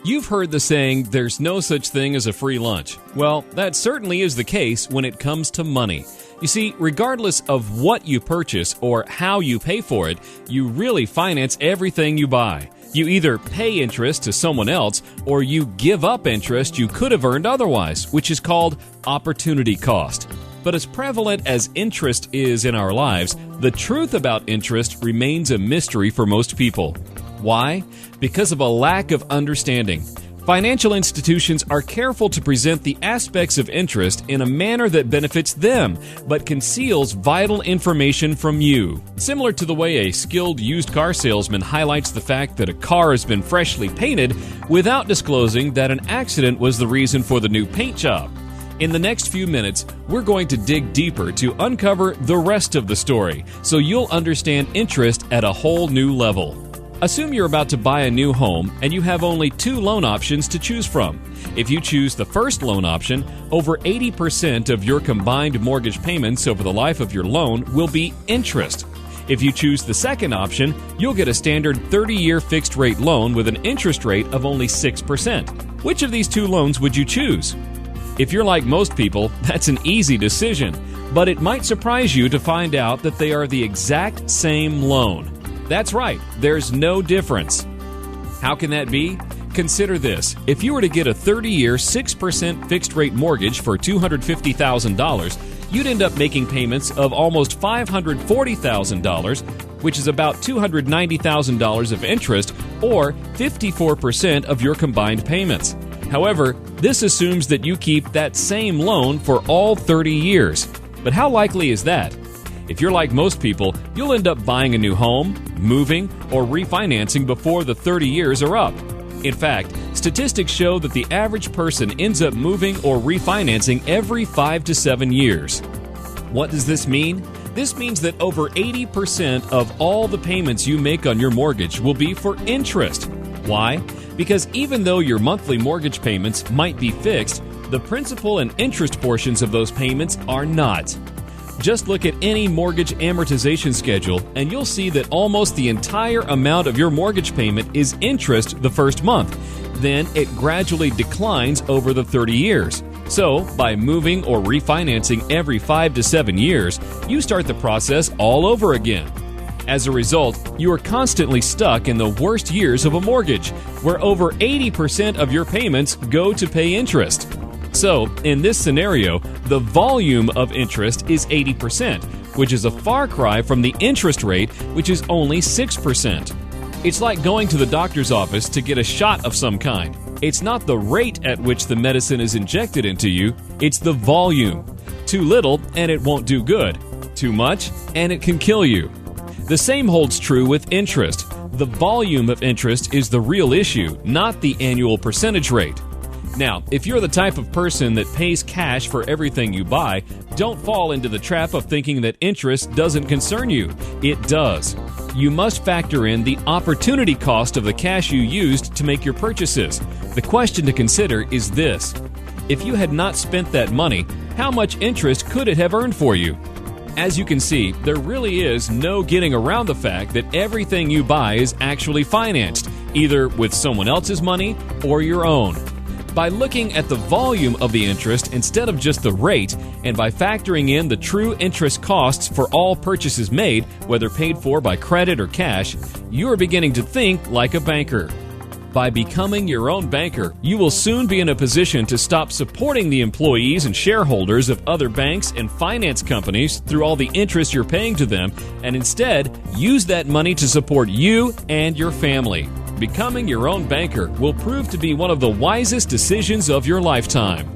You've heard the saying, there's no such thing as a free lunch. Well, that certainly is the case when it comes to money. You see, regardless of what you purchase or how you pay for it, you really finance everything you buy. You either pay interest to someone else or you give up interest you could have earned otherwise, which is called opportunity cost. But as prevalent as interest is in our lives, the truth about interest remains a mystery for most people. Why? Because of a lack of understanding. Financial institutions are careful to present the aspects of interest in a manner that benefits them, but conceals vital information from you. Similar to the way a skilled used car salesman highlights the fact that a car has been freshly painted without disclosing that an accident was the reason for the new paint job. In the next few minutes, we're going to dig deeper to uncover the rest of the story, so you'll understand interest at a whole new level. Assume you're about to buy a new home and you have only 2 loan options to choose from. If you choose the first loan option, over 80% of your combined mortgage payments over the life of your loan will be interest. If you choose the second option, you'll get a standard 30-year fixed-rate loan with an interest rate of only 6%. Which of these 2 loans would you choose? If you're like most people, that's an easy decision, but it might surprise you to find out that they are the exact same loan. That's right, there's no difference. How can that be? Consider this. If you were to get a 30-year 6% fixed-rate mortgage for $250,000, you'd end up making payments of almost $540,000, which is about $290,000 of interest, or 54% of your combined payments. However, this assumes that you keep that same loan for all 30 years. But how likely is that? If you're like most people, you'll end up buying a new home, moving, or refinancing before the 30 years are up. In fact, statistics show that the average person ends up moving or refinancing every 5 to 7 years. What does this mean? This means that over 80% of all the payments you make on your mortgage will be for interest. Why? Because even though your monthly mortgage payments might be fixed, the principal and interest portions of those payments are not. Just look at any mortgage amortization schedule and you'll see that almost the entire amount of your mortgage payment is interest the first month. Then it gradually declines over the 30 years. So, by moving or refinancing every 5 to 7 years, you start the process all over again. As a result, you are constantly stuck in the worst years of a mortgage, where over 80% of your payments go to pay interest. So, in this scenario, the volume of interest is 80%, which is a far cry from the interest rate, which is only 6%. It's like going to the doctor's office to get a shot of some kind. It's not the rate at which the medicine is injected into you, it's the volume. Too little, and it won't do good. Too much, and it can kill you. The same holds true with interest. The volume of interest is the real issue, not the annual percentage rate. Now, if you're the type of person that pays cash for everything you buy, don't fall into the trap of thinking that interest doesn't concern you. It does. You must factor in the opportunity cost of the cash you used to make your purchases. The question to consider is this: if you had not spent that money, how much interest could it have earned for you? As you can see, there really is no getting around the fact that everything you buy is actually financed, either with someone else's money or your own. By looking at the volume of the interest instead of just the rate, and by factoring in the true interest costs for all purchases made, whether paid for by credit or cash, you are beginning to think like a banker. By becoming your own banker, you will soon be in a position to stop supporting the employees and shareholders of other banks and finance companies through all the interest you're paying to them, and instead use that money to support you and your family. Becoming your own banker will prove to be one of the wisest decisions of your lifetime.